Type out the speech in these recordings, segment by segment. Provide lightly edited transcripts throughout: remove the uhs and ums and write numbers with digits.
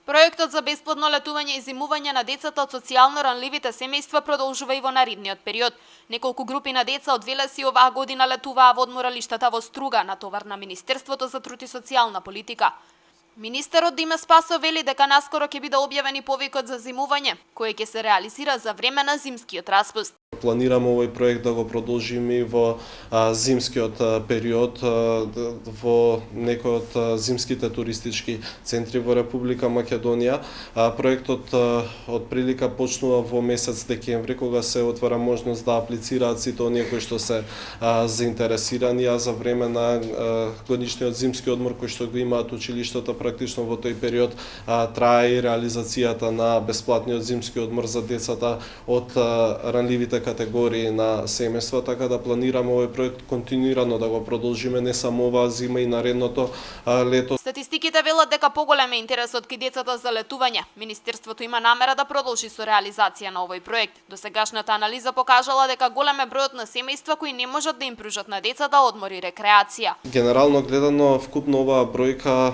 Проектот за бесплатно летување и зимување на децата од социјално ранливите семејства продолжува и во наредниот период. Неколку групи на деца од Велес и оваа година летуваа во одморалиштата во Струга, на товар на Министерството за труд и социјална политика. Министерот Диме Спасов вели дека наскоро ќе биде објавен и повикот за зимување, кој ќе се реализира за време на зимскиот распуст. Планираме овој проект да го продолжиме и во зимскиот период во некој од зимските туристички центри во Република Македонија. Проектот од прилика почнува во месец декември, кога се отвара можност да аплицираат сите оние кои што се заинтересирани, а за време на годишниот зимски одмор кој што го имаат училиштата, практично во тој период трае и реализацијата на бесплатниот зимски одмор за децата од ранливите категории на семејства, така да планираме овој проект континуирано да го продолжиме не само оваа зима и наредното лето. Статистиките велат дека поголем е интересот кај децата за летување. Министерството има намера да продолжи со реализација на овој проект. Досегашната анализа покажала дека голем е бројот на семејства кои не можат да им пружат на децата одмор и рекреација. Генерално гледано, вкупно оваа бројка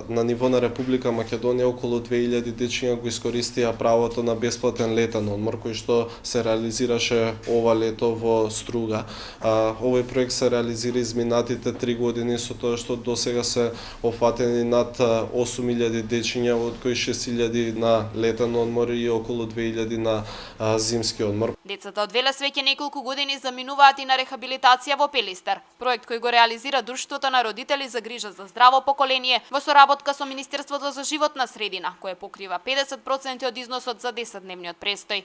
на ниво на Република Македонија околу 2000 дечиња го искористија правото на бесплатен летен одмор кој што се реализираше ова лето во Струга. Овој проект се реализира изминатите 3 години со тоа што досега се офатени над 8000 дечиња, од кои 6000 на летен одмор и околу 2000 на зимски одмор. Децата од Велес веќе неколку години заминуваат и на рехабилитација во Пелистер, проект кој го реализира Друштвото на родители за грижа за здраво поколение во соработка со Министерството за животна средина, кое покрива 50% од износот за 10-дневниот престој.